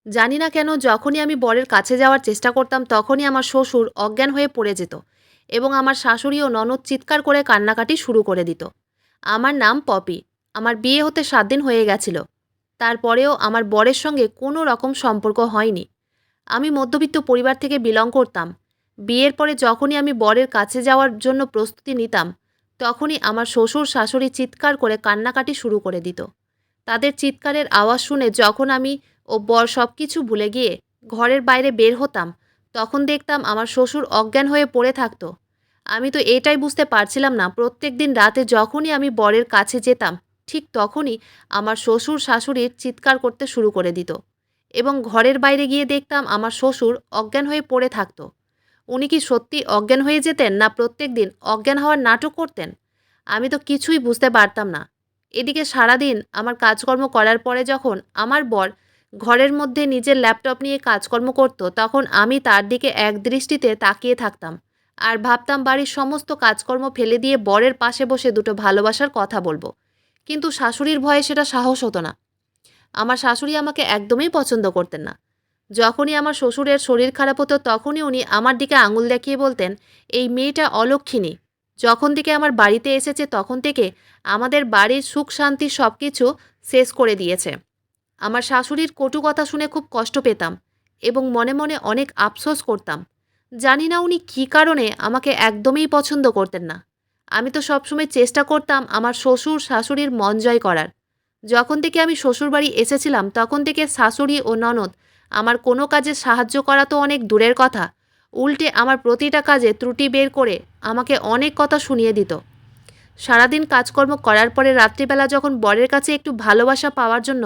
জানি না কেন যখনই আমি বরের কাছে যাওয়ার চেষ্টা করতাম তখনই আমার শ্বশুর অজ্ঞান হয়ে পড়ে যেত এবং আমার শাশুড়ি ও ননদ চিৎকার করে কান্নাকাটি শুরু করে দিত। আমার নাম পপি। আমার বিয়ে হতে 7 দিন হয়ে গেছিল। তারপরেও আমার বরের সঙ্গে কোনো রকম সম্পর্ক হয়নি। আমি মধ্যবিত্ত পরিবার থেকে বিলং করতাম। বিয়ের পরে যখনই আমি বরের কাছে যাওয়ার জন্য প্রস্তুতি নিতাম, তখনই আমার শ্বশুর শাশুড়ি চিৎকার করে কান্নাকাটি শুরু করে দিত। তাদের চিৎকারের আওয়াজ শুনে যখন আমি ও বর সবকিছু ভুলে গিয়ে ঘরের বাইরে বের হতাম, তখন দেখতাম আমার শ্বশুর অজ্ঞান হয়ে পড়ে থাকতো। আমি তো এটাই বুঝতে পারছিলাম না, প্রত্যেকদিন রাতে যখনই আমি বরের কাছে যেতাম, ঠিক তখনই আমার শ্বশুর শাশুড়ির চিৎকার করতে শুরু করে দিত এবং ঘরের বাইরে গিয়ে দেখতাম আমার শ্বশুর অজ্ঞান হয়ে পড়ে থাকতো। উনি কি সত্যি অজ্ঞান হয়ে যেতেন, না প্রত্যেকদিন অজ্ঞান হওয়ার নাটক করতেন? আমি তো কিছুই বুঝতে পারতাম না। এদিকে সারাদিন আমার কাজকর্ম করার পরে যখন আমার বর ঘরের মধ্যে নিজের ল্যাপটপ নিয়ে কাজকর্ম করত, তখন আমি তার দিকে একদৃষ্টিতে তাকিয়ে থাকতাম আর ভাবতাম বাড়ির সমস্ত কাজকর্ম ফেলে দিয়ে বরের পাশে বসে দুটো ভালোবাসার কথা বলবো। কিন্তু শাশুড়ির ভয়ে সেটা সাহস হতো না। আমার শাশুড়ি আমাকে একদমই পছন্দ করতেন না। যখনই আমার শ্বশুরের শরীর খারাপ হতো তখনই উনি আমার দিকে আঙুল দেখিয়ে বলতেন, এই মেয়েটা অলক্ষিণী। যখন থেকে আমার বাড়িতে এসেছে তখন থেকে আমাদের বাড়ির সুখ শান্তি সব কিছু শেষ করে দিয়েছে। আমার শাশুড়ির কটু কথা শুনে খুব কষ্ট পেতাম এবং মনে মনে অনেক আফসোস করতাম। জানি না উনি কী কারণে আমাকে একদমই পছন্দ করতেন না। আমি তো সবসময় চেষ্টা করতাম আমার শ্বশুর শাশুড়ির মন জয় করার। যখন থেকে আমি শ্বশুরবাড়ি এসেছিলাম তখন থেকে শাশুড়ি ও ননদ আমার কোনো কাজে সাহায্য করা তো অনেক দূরের কথা, উল্টে আমার প্রতিটা কাজে ত্রুটি বের করে আমাকে অনেক কথা শুনিয়ে দিত। সারাদিন কাজকর্ম করার পরে রাত্রিবেলা যখন বরের কাছে একটু ভালোবাসা পাওয়ার জন্য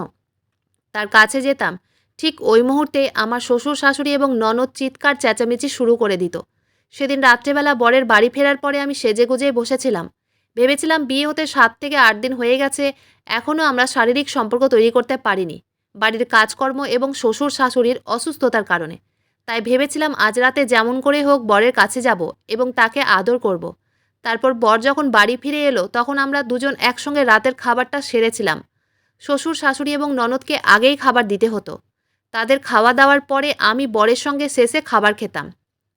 তার কাছে যেতাম, ঠিক ওই মুহূর্তে আমার শ্বশুর শাশুড়ি এবং ননদ চিৎকার চেঁচামেচি শুরু করে দিত। সেদিন রাত্রেবেলা বরের বাড়ি ফেরার পরে আমি সেজেগুজে বসেছিলাম। ভেবেছিলাম বিয়ে হতে 7 থেকে 8 দিন হয়ে গেছে, এখনও আমরা শারীরিক সম্পর্ক তৈরি করতে পারিনি, বাড়ির কাজকর্ম এবং শ্বশুর শাশুড়ির অসুস্থতার কারণে। তাই ভেবেছিলাম আজ রাতে যেমন করে হোক বরের কাছে যাব এবং তাকে আদর করব। তারপর বর যখন বাড়ি ফিরে এলো তখন আমরা দুজন একসঙ্গে রাতের খাবারটা সেরেছিলাম। শ্বশুর শাশুড়ি এবং ননদকে আগেই খাবার দিতে হতো। তাদের খাওয়া দাওয়ার পরে আমি বরের সঙ্গে শেষে খাবার খেতাম।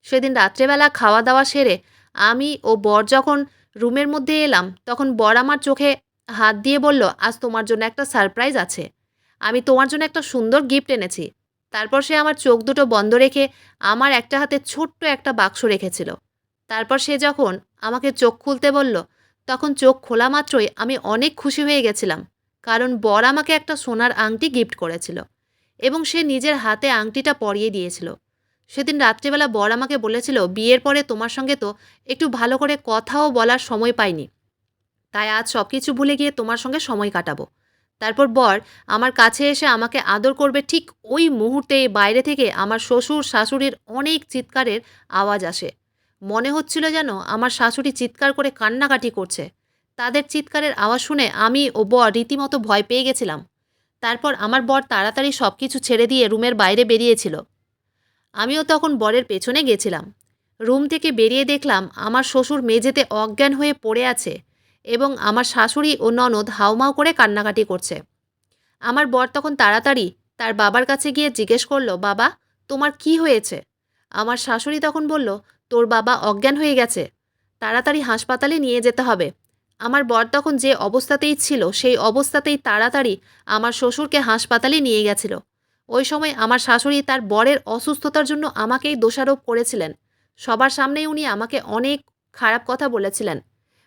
সেদিন রাত্রেবেলা খাওয়া দাওয়া সেরে আমি ও বর যখন রুমের মধ্যে এলাম তখন বর আমার চোখে হাত দিয়ে বলল, আজ তোমার জন্য একটা সারপ্রাইজ আছে। আমি তোমার জন্য একটা সুন্দর গিফট এনেছি। তারপর সে আমার চোখ দুটো বন্ধ রেখে আমার একটা হাতে ছোট্ট একটা বাক্স রেখেছিল। তারপর সে যখন আমাকে চোখ খুলতে বলল, তখন চোখ খোলা মাত্রই আমি অনেক খুশি হয়ে গেছিলাম। কারণ বর আমাকে একটা সোনার আংটি গিফট করেছিল এবং সে নিজের হাতে আংটিটা পরিয়ে দিয়েছিল। সেদিন রাত্রিবেলা বর আমাকে বলেছিল, বিয়ের পরে তোমার সঙ্গে তো একটু ভালো করে কথাও বলার সময় পাইনি, তাই আজ সব কিছু ভুলে গিয়ে তোমার সঙ্গে সময় কাটাবো। তারপর বর আমার কাছে এসে আমাকে আদর করবে, ঠিক ওই মুহূর্তে বাইরে থেকে আমার শ্বশুর শাশুড়ির অনেক চিৎকারের আওয়াজ আসে। মনে হচ্ছিল যেন আমার শাশুড়ি চিৎকার করে কান্নাকাটি করছে। তাদের চিৎকারের আওয়াজ শুনে আমি ও বর রীতিমতো ভয় পেয়ে গেছিলাম। তারপর আমার বর তাড়াতাড়ি সব কিছু ছেড়ে দিয়ে রুমের বাইরে বেরিয়েছিল। আমিও তখন বরের পেছনে গেছিলাম। রুম থেকে বেরিয়ে দেখলাম আমার শ্বশুর মেঝেতে অজ্ঞান হয়ে পড়ে আছে এবং আমার শাশুড়ি ও ননদ হাউমাউ করে কান্নাকাটি করছে। আমার বর তখন তাড়াতাড়ি তার বাবার কাছে গিয়ে জিজ্ঞেস করলো, বাবা, তোমার কি হয়েছে? আমার শাশুড়ি তখন বলল, তোর বাবা অজ্ঞান হয়ে গেছে, তাড়াতাড়ি হাসপাতালে নিয়ে যেতে হবে। আমার বর তখন যে অবস্থাতেই ছিল সেই অবস্থাতেই তাড়াতাড়ি আমার শ্বশুরকে হাসপাতালে নিয়ে গেছিল। ওই সময় আমার শাশুড়ি তার বরের অসুস্থতার জন্য আমাকেই দোষারোপ করেছিলেন। সবার সামনেই উনি আমাকে অনেক খারাপ কথা বলেছিলেন।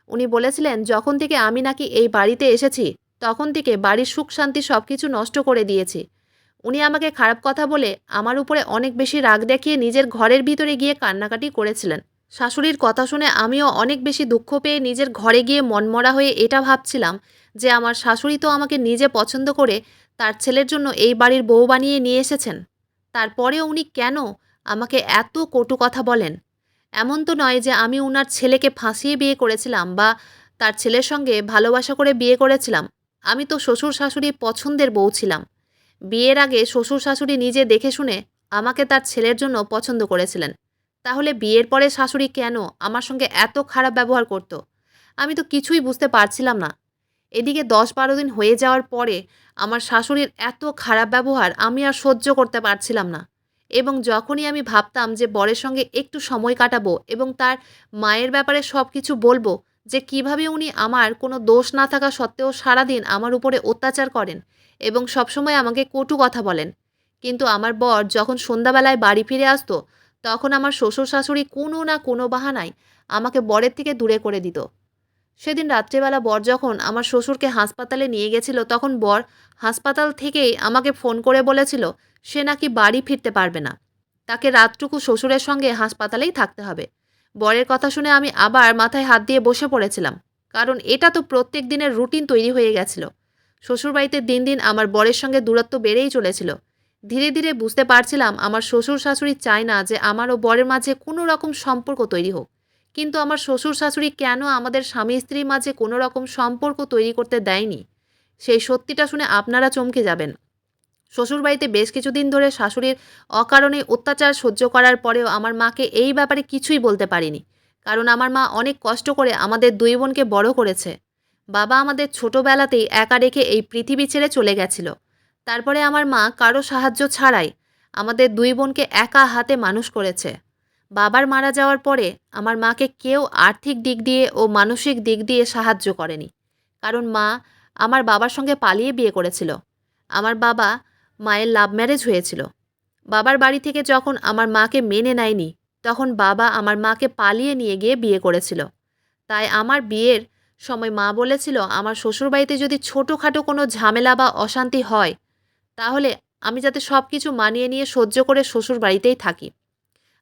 উনি বলেছিলেন যখন থেকে আমি নাকি এই বাড়িতে এসেছি তখন থেকে বাড়ির সুখ শান্তি সব কিছু নষ্ট করে দিয়েছি। উনি আমাকে খারাপ কথা বলে আমার উপরে অনেক বেশি রাগ দেখিয়ে নিজের ঘরের ভিতরে গিয়ে কান্নাকাটি করেছিলেন। শাশুড়ির কথা শুনে আমিও অনেক বেশি দুঃখ পেয়ে নিজের ঘরে গিয়ে মনমরা হয়ে এটা ভাবছিলাম যে আমার শাশুড়ি তো আমাকে নিজে পছন্দ করে তার ছেলের জন্য এই বাড়ির বউ বানিয়ে নিয়ে এসেছেন। তারপরেও উনি কেন আমাকে এত কটু কথা বলেন? এমন তো নয় যে আমি উনার ছেলেকে ফাঁসিয়ে বিয়ে করেছিলাম বা তার ছেলের সঙ্গে ভালোবাসা করে বিয়ে করেছিলাম। আমি তো শ্বশুর শাশুড়ির পছন্দের বউ ছিলাম। বিয়ের আগে শ্বশুর শাশুড়ি নিজে দেখে শুনে আমাকে তার ছেলের জন্য পছন্দ করেছিলেন। তাহলে বিয়ের পরে শাশুড়ি কেন আমার সঙ্গে এত খারাপ ব্যবহার করত? আমি তো কিছুই বুঝতে পারছিলাম না। এদিকে ১০-১২ দিন হয়ে যাওয়ার পরে আমার শাশুড়ির এত খারাপ ব্যবহার আমি আর সহ্য করতে পারছিলাম না। এবং যখনই আমি ভাবতাম যে বরের সঙ্গে একটু সময় কাটাবো এবং তার মায়ের ব্যাপারে সব কিছু বলবো, যে কিভাবে উনি আমার কোনো দোষ না থাকা সত্ত্বেও সারাদিন আমার উপরে অত্যাচার করেন এবং সবসময় আমাকে কটু কথা বলেন। কিন্তু আমার বর যখন সন্ধ্যাবেলায় বাড়ি ফিরে আসতো, তখন আমার শ্বশুর-শাশুড়ি কোনো না কোনো বাহানায় আমাকে বরের থেকে দূরে করে দিত। সেদিন রাত্রেবেলা বর যখন আমার শ্বশুরকে হাসপাতালে নিয়ে গেছিল, তখন বর হাসপাতাল থেকেই আমাকে ফোন করে বলেছিল সে নাকি বাড়ি ফিরতে পারবে না। তাকে রাতটুকু শ্বশুরের সঙ্গে হাসপাতালেই থাকতে হবে। বরের কথা শুনে আমি আবার মাথায় হাত দিয়ে বসে পড়েছিলাম। কারণ এটা তো প্রত্যেক দিনের রুটিন তৈরি হয়ে গেছিল। শ্বশুরবাড়িতে দিন দিন আমার বরের সঙ্গে দূরত্ব বেড়েই চলেছিল। ধীরে ধীরে বুঝতে পারছিলাম আমার শ্বশুর শাশুড়ি চায় না যে আমার ও বরের মাঝে কোনো রকম সম্পর্ক তৈরি হোক। কিন্তু আমার শ্বশুর শাশুড়ি কেন আমাদের স্বামী স্ত্রীর মাঝে কোনো রকম সম্পর্ক তৈরি করতে দেয়নি, সেই সত্যিটা শুনে আপনারা চমকে যাবেন। শ্বশুরবাড়িতে বেশ কিছুদিন ধরে শাশুড়ির অকারণে অত্যাচার সহ্য করার পরেও আমার মাকে এই ব্যাপারে কিছুই বলতে পারিনি। কারণ আমার মা অনেক কষ্ট করে আমাদের দুই বোনকে বড় করেছে। বাবা আমাদের ছোটবেলাতেই একা রেখে এই পৃথিবী ছেড়ে চলে গেছিল। তারপরে আমার মা কারো সাহায্য ছাড়াই আমাদের দুই বোনকে একা হাতে মানুষ করেছে। বাবার মারা যাওয়ার পরে আমার মাকে কেউ আর্থিক দিক দিয়ে ও মানসিক দিক দিয়ে সাহায্য করেনি। কারণ মা আমার বাবার সঙ্গে পালিয়ে বিয়ে করেছিল। আমার বাবা মায়ের লাভ ম্যারেজ হয়েছিল। বাবার বাড়ি থেকে যখন আমার মাকে মেনে নেয়নি, তখন বাবা আমার মাকে পালিয়ে নিয়ে গিয়ে বিয়ে করেছিল। তাই আমার বিয়ের সময় মা বলেছিল আমার শ্বশুরবাড়িতে যদি ছোটোখাটো কোনো ঝামেলা বা অশান্তি হয়, তাহলে আমি যাতে সব কিছু মানিয়ে নিয়ে সহ্য করে শ্বশুরবাড়িতেই থাকি।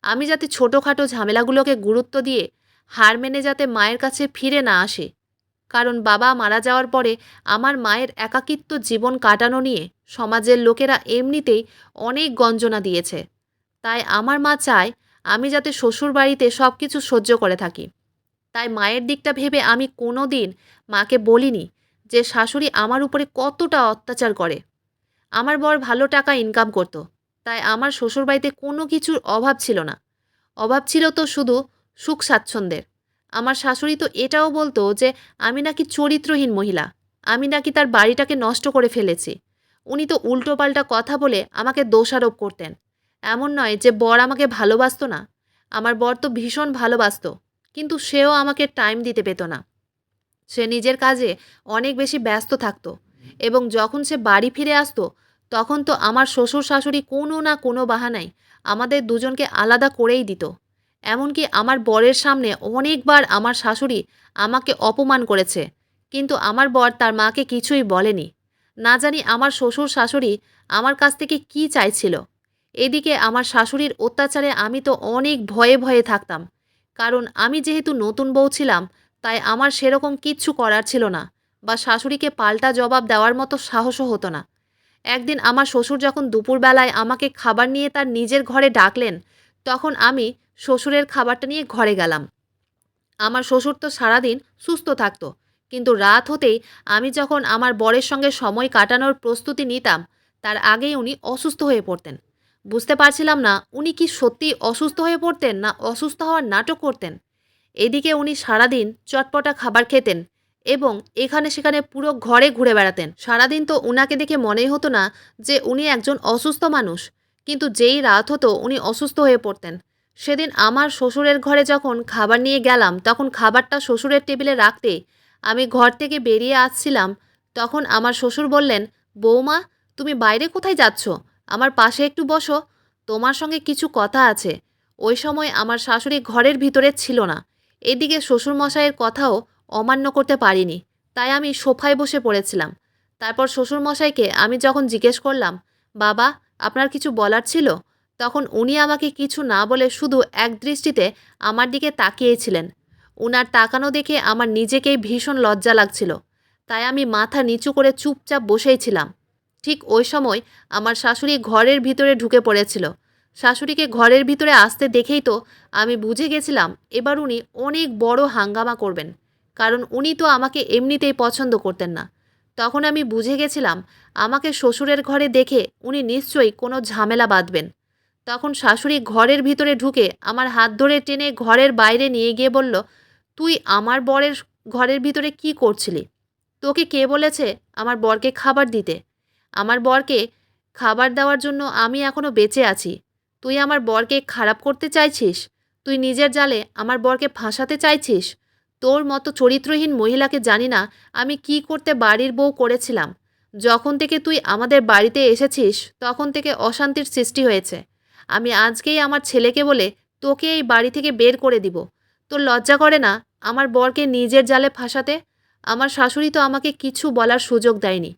আমি যাতে ছোটোখাটো ঝামেলাগুলোকে গুরুত্ব দিয়ে হার মেনে যাতে মায়ের কাছে ফিরে না আসি। কারণ বাবা মারা যাওয়ার পরে আমার মায়ের একাকিত্ব জীবন কাটানো নিয়ে সমাজের লোকেরা এমনিতেই অনেক গঞ্জনা দিয়েছে। তাই আমার মা চায় আমি যাতে শ্বশুরবাড়িতে সব কিছু সহ্য করে থাকি। তাই মায়ের দিকটা ভেবে আমি কোনো দিন মাকে বলিনি যে শাশুড়ি আমার উপরে কতটা অত্যাচার করে। আমার বর ভালো টাকা ইনকাম করত। তাই আমার শ্বশুরবাড়িতে কোনো কিছুর অভাব ছিল না। অভাব ছিল তো শুধু সুখ স্বাচ্ছন্দ্যের। আমার শাশুড়ি তো এটাও বলতো যে আমি নাকি চরিত্রহীন মহিলা। আমি নাকি তার বাড়িটাকে নষ্ট করে ফেলেছি। উনি তো উল্টোপাল্টা কথা বলে আমাকে দোষারোপ করতেন। এমন নয় যে বর আমাকে ভালোবাসতো না। আমার বর তো ভীষণ ভালোবাসতো। কিন্তু সেও আমাকে টাইম দিতে পেত না। সে নিজের কাজে অনেক বেশি ব্যস্ত থাকতো এবং যখন সে বাড়ি ফিরে আসতো, তখন তো আমার শ্বশুর শাশুড়ি কোনো না কোনো বাহানায় আমাদের দুজনকে আলাদা করেই দিত। এমনকি আমার বরের সামনে অনেকবার আমার শাশুড়ি আমাকে অপমান করেছে, কিন্তু আমার বর তার মাকে কিছুই বলেনি। না জানি আমার শ্বশুর শাশুড়ি আমার কাছ থেকে কী চাইছিল। এদিকে আমার শাশুড়ির অত্যাচারে আমি তো অনেক ভয়ে ভয়ে থাকতাম। কারণ আমি যেহেতু নতুন বউ ছিলাম, তাই আমার সেরকম কিচ্ছু করার ছিল না, বা শাশুড়িকে পাল্টা জবাব দেওয়ার মতো সাহসও হতো না। একদিন আমার শ্বশুর যখন দুপুরবেলায় আমাকে খাবার নিয়ে তার নিজের ঘরে ডাকলেন, তখন আমি শ্বশুরের খাবারটা নিয়ে ঘরে গেলাম। আমার শ্বশুর তো সারাদিন সুস্থ থাকতো, কিন্তু রাত হতেই আমি যখন আমার বরের সঙ্গে সময় কাটানোর প্রস্তুতি নিতাম, তার আগেই উনি অসুস্থ হয়ে পড়তেন। বুঝতে পারছিলাম না উনি কি সত্যিই অসুস্থ হয়ে পড়তেন না অসুস্থ হওয়ার নাটক করতেন। এদিকে উনি সারাদিন চটপটা খাবার খেতেন এবং এখানে সেখানে পুরো ঘরে ঘুরে বেড়াতেন। সারাদিন তো উনাকে দেখে মনেই হতো না যে উনি একজন অসুস্থ মানুষ, কিন্তু যেই রাত হতো উনি অসুস্থ হয়ে পড়তেন। সেদিন আমার শ্বশুরের ঘরে যখন খাবার নিয়ে গেলাম, তখন খাবারটা শ্বশুরের টেবিলে রাখতে আমি ঘর থেকে বেরিয়ে আসছিলাম, তখন আমার শ্বশুর বললেন, বৌমা, তুমি বাইরে কোথায় যাচ্ছ? আমার পাশে একটু বসো, তোমার সঙ্গে কিছু কথা আছে। ওই সময় আমার শাশুড়ি ঘরের ভিতরে ছিল না। এদিকে শ্বশুরমশাইয়ের কথাও অমান্য করতে পারিনি। তাই আমি সোফায় বসে পড়েছিলাম। তারপর শ্বশুরমশাইকে আমি যখন জিজ্ঞেস করলাম, বাবা, আপনার কিছু বলার ছিল? তখন উনি আমাকে কিছু না বলে শুধু একদৃষ্টিতে আমার দিকে তাকিয়েছিলেন। উনার তাকানো দেখে আমার নিজেকেই ভীষণ লজ্জা লাগছিল। তাই আমি মাথা নিচু করে চুপচাপ বসেই ছিলাম। ঠিক ওই সময় আমার শাশুড়ি ঘরের ভিতরে ঢুকে পড়েছিল। শাশুড়িকে ঘরের ভিতরে আসতে দেখেই তো আমি বুঝে গেছিলাম এবার উনি অনেক বড় হাঙ্গামা করবেন। কারণ উনি তো আমাকে এমনিতেই পছন্দ করতেন না। তখন আমি বুঝে গেছিলাম আমাকে শ্বশুরের ঘরে দেখে উনি নিশ্চয়ই কোনো ঝামেলা বাঁধবেন। তখন শাশুড়ি ঘরের ভিতরে ঢুকে আমার হাত ধরে টেনে ঘরের বাইরে নিয়ে গিয়ে বলল, তুই আমার বরের ঘরের ভিতরে কি করছিলি? তোকে কে বলেছে আমার বরকে খাবার দিতে? আমার বরকে খাবার দেওয়ার জন্য আমি এখনো বেঁচে আছি। তুই আমার বরকে খারাপ করতে চাইছিস? তুই নিজের জালে আমার বরকে ফাঁসাতে চাইছিস? তোর মতো চরিত্রহীন মহিলাকে জানি না আমি কি করতে বাড়ির বউ করেছিলাম। যখন থেকে তুই আমাদের বাড়িতে এসেছিস তখন থেকে অশান্তির সৃষ্টি হয়েছে। আমি আজকেই আমার ছেলেকে বলে তোকে এই বাড়ি থেকে বের করে দিব। তোর লজ্জা করে না আমার বরকে নিজের জালে ফাঁসাতে? আমার শাশুড়ি তো আমাকে কিছু বলার সুযোগ দেয়নি।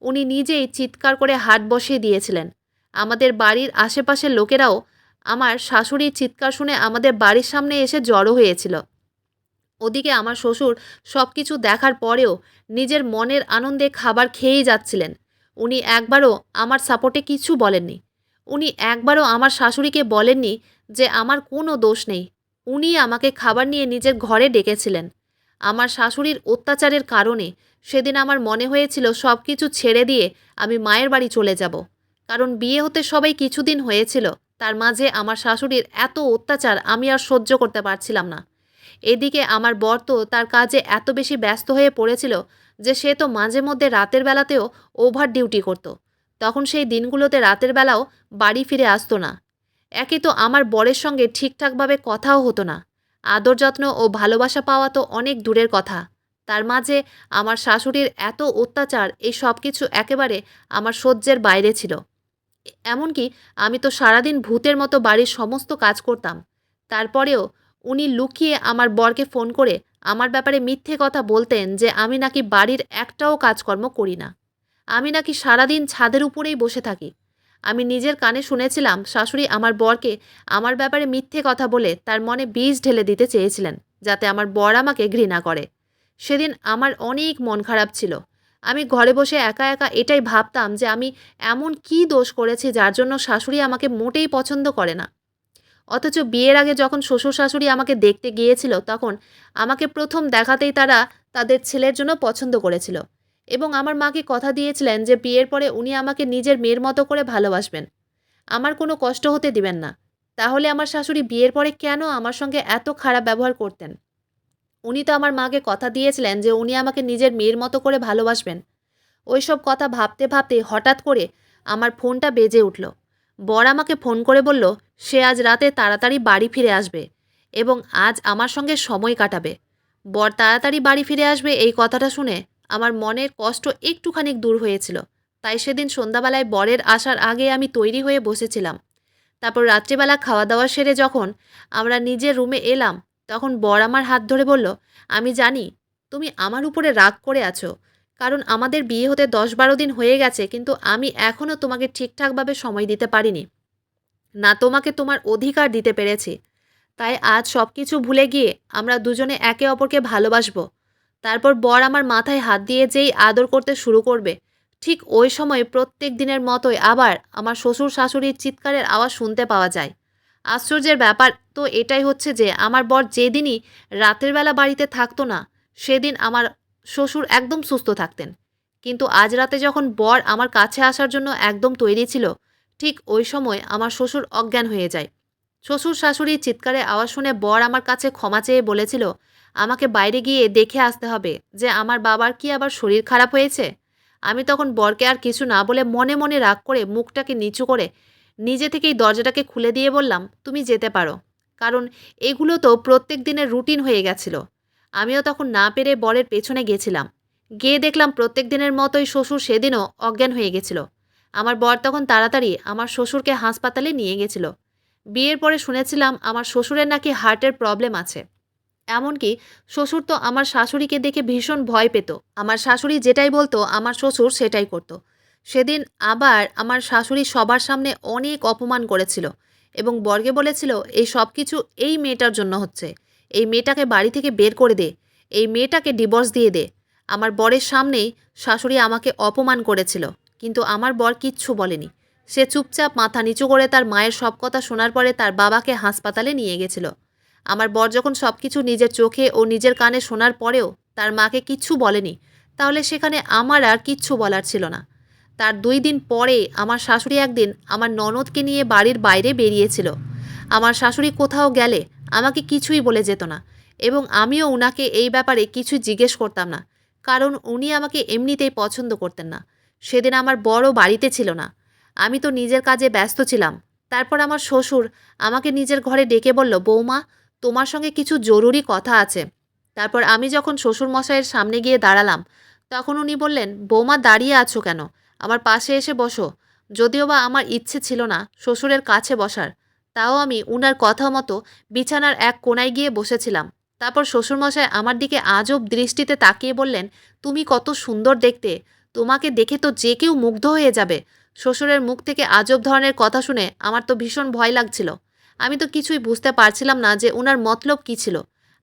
উনি নিজেই চিৎকার করে হাত বসিয়ে দিয়েছিলেন। আমাদের বাড়ির আশেপাশের লোকেরাও আমার শাশুড়ির চিৎকার শুনে আমাদের বাড়ির সামনে এসে জড়ো হয়েছিল। ওদিকে আমার শ্বশুর সব কিছু দেখার পরেও নিজের মনের আনন্দে খাবার খেয়েই যাচ্ছিলেন। উনি একবারও আমার সাপোর্টে কিছু বলেননি। উনি একবারও আমার শাশুড়িকে বলেননি যে আমার কোনো দোষ নেই। উনি আমাকে খাবার নিয়ে নিজের ঘরে ডেকেছিলেন। আমার শাশুড়ির অত্যাচারের কারণে সেদিন আমার মনে হয়েছিল সব কিছু ছেড়ে দিয়ে আমি মায়ের বাড়ি চলে যাব। কারণ বিয়ে হতে সবাই কিছুদিন হয়েছিল, তার মাঝে আমার শাশুড়ির এত অত্যাচার আমি আর সহ্য করতে পারছিলাম না। এদিকে আমার বর তো তার কাজে এত বেশি ব্যস্ত হয়ে পড়েছিল যে সে তো মাঝে মধ্যে রাতের বেলাতেও ওভার ডিউটি করত। তখন সেই দিনগুলোতে রাতের বেলাও বাড়ি ফিরে আসতো না। একে তো আমার বরের সঙ্গে ঠিকঠাকভাবে কথাও হতো না। আদর যত্ন ও ভালোবাসা পাওয়া তো অনেক দূরের কথা। তার মাঝে আমার শাশুড়ির এত অত্যাচার, এই সব কিছু একেবারে আমার সহ্যের বাইরে ছিল। এমনকি আমি তো সারাদিন ভূতের মতো বাড়ির সমস্ত কাজ করতাম। তারপরেও উনি লুকিয়ে আমার বরকে ফোন করে আমার ব্যাপারে মিথ্যে কথা বলতেন যে আমি নাকি বাড়ির একটাও কাজকর্ম করি না। আমি নাকি সারাদিন ছাদের উপরেই বসে থাকি। আমি নিজের কানে শুনেছিলাম শাশুড়ি আমার বরকে আমার ব্যাপারে মিথ্যে কথা বলে তার মনে বিষ ঢেলে দিতে চেয়েছিলেন, যাতে আমার বর আমাকে ঘৃণা করে। সেদিন আমার অনেক মন খারাপ ছিল। আমি ঘরে বসে একা একা এটাই ভাবতাম যে আমি এমন কী দোষ করেছি যার জন্য শাশুড়ি আমাকে মোটেই পছন্দ করে না। অথচ বিয়ের আগে যখন শ্বশুর শাশুড়ি আমাকে দেখতে গিয়েছিল তখন আমাকে প্রথম দেখাতেই তারা তাদের ছেলের জন্য পছন্দ করেছিল এবং আমার মাকে কথা দিয়েছিলেন যে বিয়ের পরে উনি আমাকে নিজের মেয়ের মতো করে ভালোবাসবেন, আমার কোনো কষ্ট হতে দিবেন না। তাহলে আমার শাশুড়ি বিয়ের পরে কেন আমার সঙ্গে এত খারাপ ব্যবহার করতেন? উনি তো আমার মাকে কথা দিয়েছিলেন যে উনি আমাকে নিজের মেয়ের মতো করে ভালোবাসবেন। ওইসব কথা ভাবতে ভাবতে হঠাৎ করে আমার ফোনটা বেজে উঠল। বর আমাকে ফোন করে বলল সে আজ রাতে তাড়াতাড়ি বাড়ি ফিরে আসবে এবং আজ আমার সঙ্গে সময় কাটাবে। বর তাড়াতাড়ি বাড়ি ফিরে আসবে এই কথাটা শুনে আমার মনের কষ্ট একটুখানি দূর হয়েছিল। তাই সেদিন সন্ধ্যাবেলায় বরের আসার আগে আমি তৈরি হয়ে বসেছিলাম। তারপর রাত্রিবেলা খাওয়া দাওয়া সেরে যখন আমরা নিজের রুমে এলাম তখন বর আমার হাত ধরে বলল, আমি জানি তুমি আমার উপরে রাগ করে আছো, কারণ আমাদের বিয়ে হতে ১০-১২ দিন হয়ে গেছে কিন্তু আমি এখনও তোমাকে ঠিকঠাকভাবে সময় দিতে পারিনি, না তোমাকে তোমার অধিকার দিতে পেরেছি। তাই আজ সব কিছু ভুলে গিয়ে আমরা দুজনে একে অপরকে ভালোবাসবো। তারপর বর আমার মাথায় হাত দিয়ে যেই আদর করতে শুরু করবে ঠিক ওই সময় প্রত্যেক দিনের মতোই আবার আমার শ্বশুর শাশুড়ির চিৎকারের আওয়াজ শুনতে পাওয়া যায়। আশ্চর্যের ব্যাপার তো এটাই হচ্ছে যে আমার বর যেদিনই রাতের বেলা বাড়িতে থাকতো না সেদিন আমার শ্বশুর একদম সুস্থ থাকতেন। কিন্তু আজ রাতে যখন বর আমার কাছে আসার জন্য একদম তৈরি ছিল ঠিক ওই সময় আমার শ্বশুর অজ্ঞান হয়ে যায়। শ্বশুর শাশুড়ির চিৎকারে আওয়াজ শুনে বর আমার কাছে ক্ষমা চেয়ে বলেছিল আমাকে বাইরে গিয়ে দেখে আসতে হবে যে আমার বাবার কি আবার শরীর খারাপ হয়েছে। আমি তখন বরকে আর কিছু না বলে মনে মনে রাগ করে মুখটাকে নিচু করে নিজে থেকেই দরজাটাকে খুলে দিয়ে বললাম তুমি যেতে পারো, কারণ এগুলো তো প্রত্যেক দিনের রুটিন হয়ে গেছিল। আমিও তখন না পেরে বরের পেছনে গেছিলাম। গিয়ে দেখলাম প্রত্যেক দিনের মতোই শ্বশুর সেদিনও অজ্ঞান হয়ে গেছিল। আমার বর তখন তাড়াতাড়ি আমার শ্বশুরকে হাসপাতালে নিয়ে গেছিল। বিয়ের পরে শুনেছিলাম আমার শ্বশুরের নাকি হার্টের প্রবলেম আছে। এমনকি শ্বশুর তো আমার শাশুড়িকে দেখে ভীষণ ভয় পেত। আমার শাশুড়ি যেটাই বলতো আমার শ্বশুর সেটাই করত। সেদিন আবার আমার শাশুড়ি সবার সামনে অনেক অপমান করেছিল এবং বরকে বলেছিল এই সব কিছু এই মেয়েটার জন্য হচ্ছে। এই মেয়েটাকে বাড়ি থেকে বের করে দে, এই মেয়েটাকে ডিভোর্স দিয়ে দে। আমার বরের সামনেই শাশুড়ি আমাকে অপমান করেছিল, কিন্তু আমার বর কিচ্ছু বলেনি। সে চুপচাপ মাথা নিচু করে তার মায়ের সব কথা শোনার পরে তার বাবাকে হাসপাতালে নিয়ে গেছিল। আমার বর যখন সব কিছু নিজের চোখে ও নিজের কানে শোনার পরেও তার মাকে কিচ্ছু বলেনি, তাহলে সেখানে আমার আর কিচ্ছু বলার ছিল না। তার ২ দিন পরে আমার শাশুড়ি একদিন আমার ননদকে নিয়ে বাড়ির বাইরে বেরিয়েছিল। আমার শাশুড়ি কোথাও গেলে আমাকে কিছুই বলে যেত না এবং আমিও উনাকে এই ব্যাপারে কিছু জিজ্ঞেস করতাম না। কারণ উনি আমাকে এমনিতেই পছন্দ করতেন না। সেদিন আমার বড় বাড়িতে ছিল না। আমি তো নিজের কাজে ব্যস্ত ছিলাম। তারপর আমার শ্বশুর আমাকে নিজের ঘরে ডেকে বলল, বৌমা, তোমার সঙ্গে কিছু জরুরি কথা আছে। তারপর আমি যখন শ্বশুরমশাইয়ের সামনে গিয়ে দাঁড়ালাম, তখন উনি বললেন, বৌমা, দাঁড়িয়ে আছো কেন? আমার পাশে এসে বসো। যদিও বা আমার ইচ্ছে ছিল না শ্বশুরের কাছে বসার, তাও আমি উনার কথা মতো বিছানার এক কোণায় গিয়ে বসেছিলাম। তারপর শ্বশুরমশাই আমার দিকে আজব দৃষ্টিতে তাকিয়ে বললেন, তুমি কত সুন্দর দেখতে, তোমাকে দেখে তো যে কেউ মুগ্ধ হয়ে যাবে। শ্বশুরের মুখ থেকে আজব ধরনের কথা শুনে আমার তো ভীষণ ভয় লাগছিল। আমি তো কিছুই বুঝতে পারছিলাম না যে উনার মতলব কী ছিল।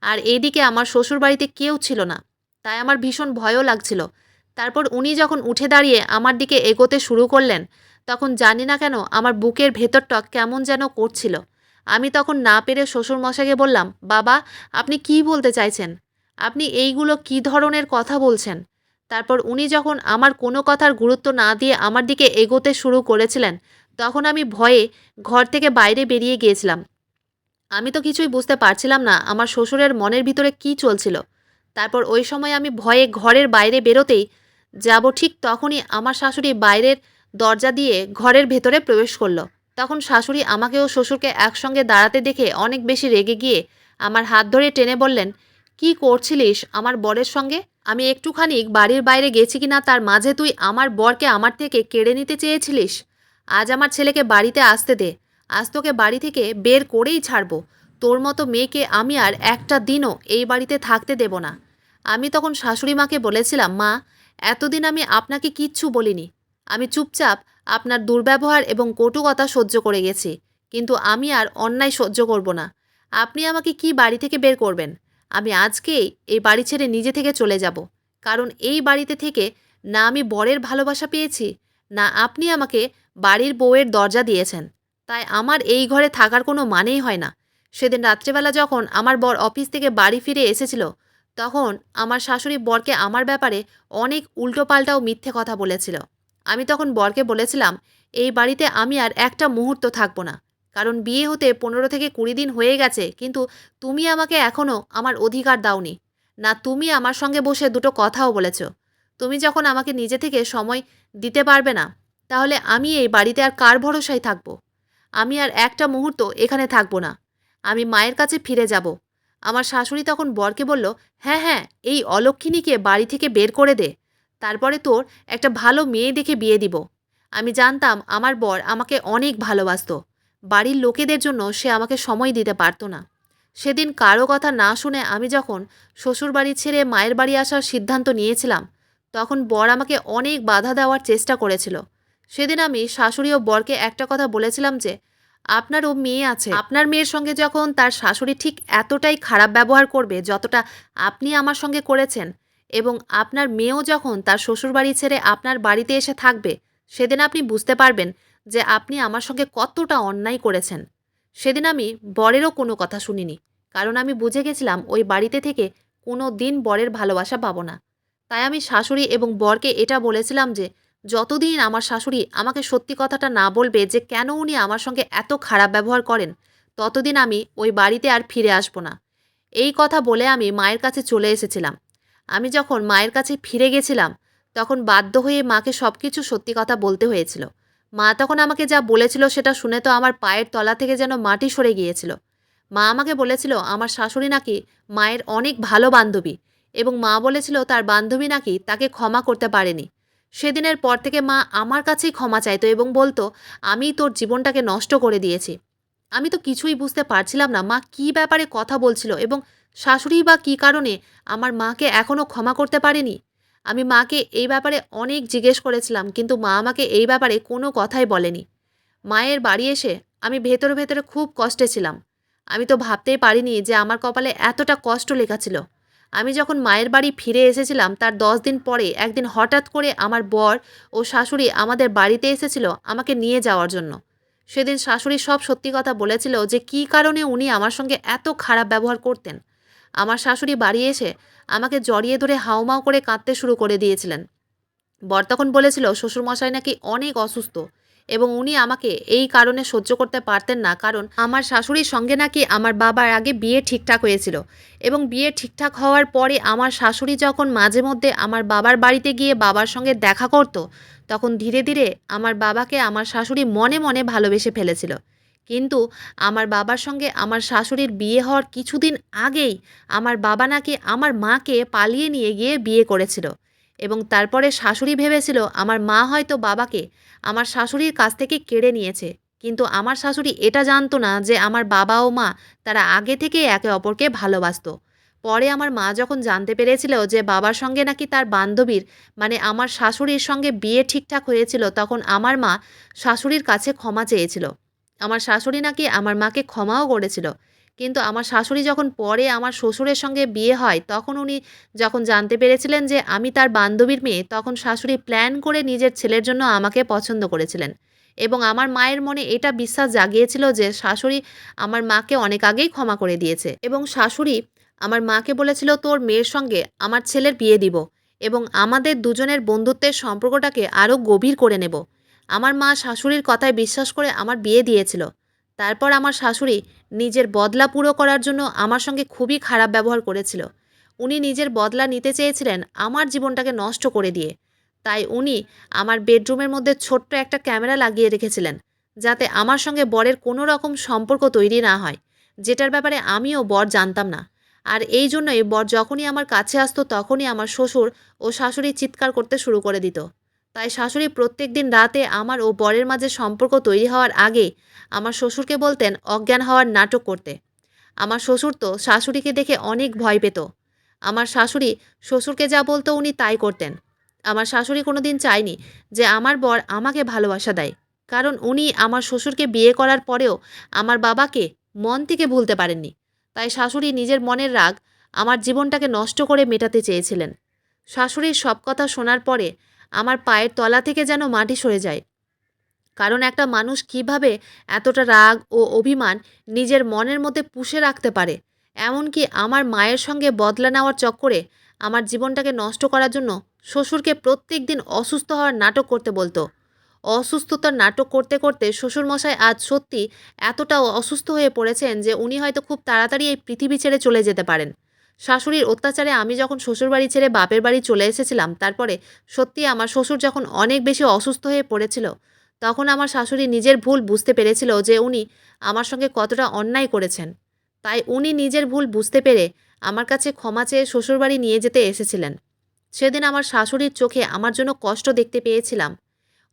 আর এইদিকে আমার শ্বশুরবাড়িতে কেউ ছিল না, তাই আমার ভীষণ ভয়ও লাগছিল। তারপর উনি যখন উঠে দাঁড়িয়ে আমার দিকে এগোতে শুরু করলেন, তখন জানি না কেন আমার বুকের ভেতরটা কেমন যেন করছিল। আমি তখন না পেরে শ্বশুরমশাইকে বললাম, বাবা, আপনি কি বলতে চাইছেন? আপনি এইগুলো কী ধরনের কথা বলছেন? তারপর উনি যখন আমার কোনো কথার গুরুত্ব না দিয়ে আমার দিকে এগোতে শুরু করেছিলেন, তখন আমি ভয়ে ঘর থেকে বাইরে বেরিয়ে গিয়েছিলাম। আমি তো কিছুই বুঝতে পারছিলাম না আমার শ্বশুরের মনের ভিতরে কী চলছিল। তারপর ওই সময় আমি ভয়ে ঘরের বাইরে বেরোতেই যাব ঠিক তখনই আমার শাশুড়ি বাইরের দরজা দিয়ে ঘরের ভেতরে প্রবেশ করলো। তখন শাশুড়ি আমাকে ও শ্বশুরকে একসঙ্গে দাঁড়াতে দেখে অনেক বেশি রেগে গিয়ে আমার হাত ধরে টেনে বললেন, কি করছিলিস আমার বরের সঙ্গে? আমি একটুখানি বাড়ির বাইরে গেছি কিনা তার মাঝে তুই আমার বরকে আমার থেকে কেড়ে নিতে চেয়েছিলিস? আজ আমার ছেলেকে বাড়িতে আসতে দে। আজ তোকে বাড়ি থেকে বের করেই ছাড়বো। তোর মতো মেয়েকে আমি আর একটা দিনও এই বাড়িতে থাকতে দেব না। আমি তখন শাশুড়ি মাকে বলেছিলাম, মা, এতদিন আমি আপনাকে কিচ্ছু বলিনি। আমি চুপচাপ আপনার দুর্ব্যবহার এবং কটু কথা সহ্য করে গেছি। কিন্তু আমি আর অন্যায় সহ্য করব না। আপনি আমাকে কি বাড়ি থেকে বের করবেন? আমি আজকেই এই বাড়ি ছেড়ে নিজে থেকে চলে যাব। কারণ এই বাড়িতে থেকে না আমি বরের ভালোবাসা পেয়েছি, না আপনি আমাকে বাড়ির বউয়ের দরজা দিয়েছেন। তাই আমার এই ঘরে থাকার কোনো মানেই হয় না। সেদিন রাত্রেবেলা যখন আমার বর অফিস থেকে বাড়ি ফিরে এসেছিল, তখন আমার শাশুড়ি বরকে আমার ব্যাপারে অনেক উল্টোপাল্টা ও মিথ্যে কথা বলেছিল। আমি তখন বরকে বলেছিলাম, এই বাড়িতে আমি আর একটা মুহূর্ত থাকবো না। কারণ বিয়ে হতে 15 থেকে 20 দিন হয়ে গেছে, কিন্তু তুমি আমাকে এখনও আমার অধিকার দাওনি। না তুমি আমার সঙ্গে বসে দুটো কথাও বলেছ। তুমি যখন আমাকে নিজে থেকে সময় দিতে পারবে না, তাহলে আমি এই বাড়িতে আর কার ভরসায় থাকবো? আমি আর একটা মুহূর্ত এখানে থাকবো না। আমি মায়ের কাছে ফিরে যাব। আমার শাশুড়ি তখন বরকে বলল, হ্যাঁ হ্যাঁ, এই অলক্ষিণীকে বাড়ি থেকে বের করে দে। তারপরে তোর একটা ভালো মেয়ে দেখে বিয়ে দিব। আমি জানতাম আমার বর আমাকে অনেক ভালোবাসতো। বাড়ির লোকেদের জন্য সে আমাকে সময় দিতে পারতো না। সেদিন কারো কথা না শুনে আমি যখন শ্বশুরবাড়ি ছেড়ে মায়ের বাড়ি আসার সিদ্ধান্ত নিয়েছিলাম, তখন বর আমাকে অনেক বাধা দেওয়ার চেষ্টা করেছিল। সেদিন আমি শাশুড়ি ও বরকে একটা কথা বলেছিলাম যে, আপনারও মেয়ে আছে। আপনার মেয়ের সঙ্গে যখন তার শাশুড়ি ঠিক এতটাই খারাপ ব্যবহার করবে যতটা আপনি আমার সঙ্গে করেছেন, এবং আপনার মেয়েও যখন তার শ্বশুরবাড়ি ছেড়ে আপনার বাড়িতে এসে থাকবে, সেদিন আপনি বুঝতে পারবেন যে আপনি আমার সঙ্গে কতটা অন্যায় করেছেন। সেদিন আমি বরেরও কোনো কথা শুনিনি, কারণ আমি বুঝে গেছিলাম ওই বাড়িতে থেকে কোনো দিন বরের ভালোবাসা পাবো না। তাই আমি শাশুড়ি এবং বরকে এটা বলেছিলাম যে, যতদিন আমার শাশুড়ি আমাকে সত্যি কথাটা না বলবে যে কেন উনি আমার সঙ্গে এত খারাপ ব্যবহার করেন, ততদিন আমি ওই বাড়িতে আর ফিরে আসবো না। এই কথা বলে আমি মায়ের কাছে চলে এসেছিলাম। আমি যখন মায়ের কাছে ফিরে গেছিলাম, তখন বাধ্য হয়ে মাকে সব কিছু সত্যি কথা বলতে হয়েছিল। মা তখন আমাকে যা বলেছিল সেটা শুনে তো আমার পায়ের তলা থেকে যেন মাটি সরে গিয়েছিল। মা আমাকে বলেছিল আমার শাশুড়ি নাকি মায়ের অনেক ভালো বান্ধবী, এবং মা বলেছিল তার বান্ধবী নাকি তাকে ক্ষমা করতে পারেনি। সেদিনের পর থেকে মা আমার কাছেই ক্ষমা চাইতো এবং বলতো, আমিই তোর জীবনটাকে নষ্ট করে দিয়েছি। আমি তো কিছুই বুঝতে পারছিলাম না মা কী ব্যাপারে কথা বলছিল, এবং শাশুড়ি বা কী কারণে আমার মাকে এখনও ক্ষমা করতে পারেনি। আমি মাকে এই ব্যাপারে অনেক জিজ্ঞেস করেছিলাম, কিন্তু মা আমাকে এই ব্যাপারে কোনো কথাই বলেনি। মায়ের বাড়ি এসে আমি ভেতরে ভেতরে খুব কষ্টে ছিলাম। আমি তো ভাবতেই পারিনি যে আমার কপালে এতটা কষ্ট লেখা ছিল। আমি যখন মায়ের বাড়ি ফিরে এসেছিলাম তার 10 দিন পরে একদিন হঠাৎ করে আমার বর ও শাশুড়ি আমাদের বাড়িতে এসেছিল আমাকে নিয়ে যাওয়ার জন্য। সেদিন শাশুড়ি সব সত্যি কথা বলেছিল যে কী কারণে উনি আমার সঙ্গে এত খারাপ ব্যবহার করতেন। আমার শাশুড়ি বাড়ি এসে আমাকে জড়িয়ে ধরে হাউমাউ করে কাঁদতে শুরু করে দিয়েছিলেন। বর তখন বলেছিল শ্বশুরমশাই নাকি অনেক অসুস্থ, এবং উনি আমাকে এই কারণে সহ্য করতে পারতেন না, কারণ আমার শাশুড়ির সঙ্গে নাকি আমার বাবার আগে বিয়ে ঠিকঠাক হয়েছিল এবং বিয়ে ঠিকঠাক হওয়ার পরে আমার শাশুড়ি যখন মাঝে মধ্যে আমার বাবার বাড়িতে গিয়ে বাবার সঙ্গে দেখা করতো, তখন ধীরে ধীরে আমার বাবাকে আমার শাশুড়ি মনে মনে ভালোবেসে ফেলেছিল। কিন্তু আমার বাবার সঙ্গে আমার শাশুড়ির বিয়ে হওয়ার কিছুদিন আগেই আমার বাবা নাকি আমার মাকে পালিয়ে নিয়ে গিয়ে বিয়ে করেছিল এবং তারপরে শাশুড়ি ভেবেছিল আমার মা হয়তো বাবাকে আমার শাশুড়ির কাছ থেকে কেড়ে নিয়েছে। কিন্তু আমার শাশুড়ি এটা জানতো না যে আমার বাবা ও মা তারা আগে থেকেই একে অপরকে ভালোবাসতো। পরে আমার মা যখন জানতে পেরেছিল যে বাবার সঙ্গে নাকি তার বান্ধবীর মানে আমার শাশুড়ির সঙ্গে বিয়ে ঠিকঠাক হয়েছিল, তখন আমার মা শাশুড়ির কাছে ক্ষমা চেয়েছিল। আমার শাশুড়ি নাকি আমার মাকে ক্ষমাও করেছিল। কিন্তু আমার শাশুড়ি যখন পরে আমার শ্বশুরের সঙ্গে বিয়ে হয়, তখন উনি যখন জানতে পেরেছিলেন যে আমি তার বান্ধবীর মেয়ে, তখন শাশুড়ি প্ল্যান করে নিজের ছেলের জন্য আমাকে পছন্দ করেছিলেন এবং আমার মায়ের মনে এটা বিশ্বাস জাগিয়েছিল যে শাশুড়ি আমার মাকে অনেক আগেই ক্ষমা করে দিয়েছে এবং শাশুড়ি আমার মাকে বলেছিল তোর মেয়ের সঙ্গে আমার ছেলের বিয়ে দিব এবং আমাদের দুজনের বন্ধুত্বের সম্পর্কটাকে আরও গভীর করে নেব। আমার মা শাশুড়ির কথায় বিশ্বাস করে আমার বিয়ে দিয়েছিল। তারপর আমার শাশুড়ি নিজের বদলা পুরো করার জন্য আমার সঙ্গে খুবই খারাপ ব্যবহার করেছিল। উনি নিজের বদলা নিতে চেয়েছিলেন আমার জীবনটাকে নষ্ট করে দিয়ে। তাই উনি আমার বেডরুমের মধ্যে ছোট্ট একটা ক্যামেরা লাগিয়ে রেখেছিলেন, যাতে আমার সঙ্গে বরের কোনো রকম সম্পর্ক তৈরি না হয়, যেটার ব্যাপারে আমিও বর জানতাম না। আর এই জন্যই বর যখনই আমার কাছে আসতো তখনই আমার শ্বশুর ও শাশুড়ি চিৎকার করতে শুরু করে দিত। তাই শাশুড়ি প্রত্যেক দিন রাতে আমার ও বরের মাঝে সম্পর্ক তৈরি হওয়ার আগে আমার শ্বশুরকে বলতেন অজ্ঞান হওয়ার নাটক করতে। আমার শ্বশুর তো শাশুড়িকে দেখে অনেক ভয় পেত। আমার শাশুড়ি শ্বশুরকে যা বলতো উনি তাই করতেন। আমার শাশুড়ি কোনোদিন চায়নি যে আমার বর আমাকে ভালোবাসা দেয়, কারণ উনি আমার শ্বশুরকে বিয়ে করার পরেও আমার বাবাকে মন থেকে ভুলতে পারেননি। তাই শাশুড়ি নিজের মনের রাগ আমার জীবনটাকে নষ্ট করে মেটাতে চেয়েছিলেন। শাশুড়ির সব কথা শোনার পরে আমার পায়ের তলা থেকে যেন মাটি সরে যায়, কারণ একটা মানুষ কিভাবে এতটা রাগ ও অভিমান নিজের মনের মধ্যে পুষে রাখতে পারে। এমনকি আমার মায়ের সঙ্গে বদলা নেওয়ার চক্করে আমার জীবনটাকে নষ্ট করার জন্য শ্বশুরকে প্রত্যেক দিন অসুস্থ হওয়ার নাটক করতে বলতো। অসুস্থতার নাটক করতে করতে শ্বশুরমশাই আজ সত্যি এতটা অসুস্থ হয়ে পড়েছেন যে উনি হয়তো খুব তাড়াতাড়ি এই পৃথিবী ছেড়ে চলে যেতে পারেন। শাশুড়ির অত্যাচারে আমি যখন শ্বশুরবাড়ি ছেড়ে বাপের বাড়ি চলে এসেছিলাম, তারপরে সত্যি আমার শ্বশুর যখন অনেক বেশি অসুস্থ হয়ে পড়েছিল, তখন আমার শাশুড়ি নিজের ভুল বুঝতে পেরেছিল যে উনি আমার সঙ্গে কতটা অন্যায় করেছেন। তাই উনি নিজের ভুল বুঝতে পেরে আমার কাছে ক্ষমা চেয়ে শ্বশুরবাড়ি নিয়ে যেতে এসেছিলেন। সেদিন আমার শাশুড়ির চোখে আমার জন্য কষ্ট দেখতে পেয়েছিলাম।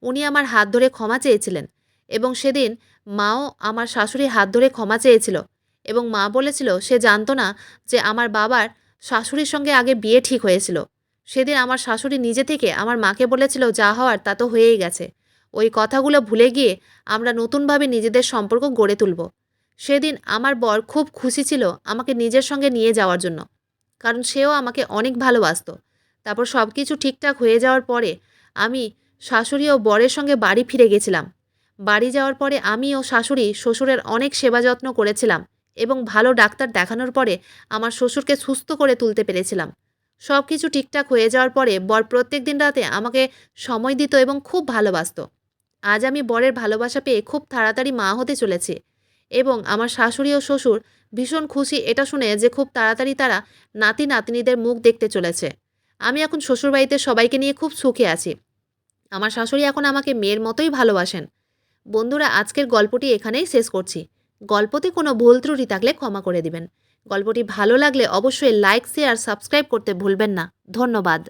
উনি আমার হাত ধরে ক্ষমা চেয়েছিলেন এবং সেদিন মাও আমার শাশুড়ির হাত ধরে ক্ষমা চেয়েছিল এবং মা বলেছিল সে জানতো না যে আমার বাবার শাশুড়ির সঙ্গে আগে বিয়ে ঠিক হয়েছিল। সেদিন আমার শাশুড়ি নিজে থেকে আমার মাকে বলেছিল যা হওয়ার তা তো হয়েই গেছে। ওই কথাগুলো ভুলে গিয়ে আমরা নতুনভাবে নিজেদের সম্পর্ক গড়ে তুলব। সেদিন আমার বর খুব খুশি ছিল আমাকে নিজের সঙ্গে নিয়ে যাওয়ার জন্য, কারণ সেও আমাকে অনেক ভালোবাসতো। তারপর সব কিছু ঠিকঠাক হয়ে যাওয়ার পরে আমি শাশুড়ি ও বরের সঙ্গে বাড়ি ফিরে গেছিলাম। বাড়ি যাওয়ার পরে আমি ও শাশুড়ি শ্বশুরের অনেক সেবা যত্ন করেছিলাম এবং ভালো ডাক্তার দেখানোর পরে আমার শ্বশুরকে সুস্থ করে তুলতে পেরেছিলাম। সব কিছু ঠিকঠাক হয়ে যাওয়ার পরে বর প্রত্যেক দিন রাতে আমাকে সময় দিত এবং খুব ভালোবাসতো। আজ আমি বরের ভালোবাসা পেয়ে খুব তাড়াতাড়ি মা হতে চলেছি এবং আমার শাশুড়ি ও শ্বশুর ভীষণ খুশি এটা শুনে যে খুব তাড়াতাড়ি তারা নাতি নাতনিদের মুখ দেখতে চলেছে। আমি এখন শ্বশুরবাড়িতে সবাইকে নিয়ে খুব সুখে আছি। আমার শাশুড়ি এখন আমাকে মেয়ের মতোই ভালোবাসেন। বন্ধুরা, আজকের গল্পটি এখানেই শেষ করছি। গল্পতে কোনো ভুল ত্রুটি থাকলে ক্ষমা করে দিবেন। গল্পটি ভালো লাগলে অবশ্যই লাইক, শেয়ার, সাবস্ক্রাইব করতে ভুলবেন না। ধন্যবাদ।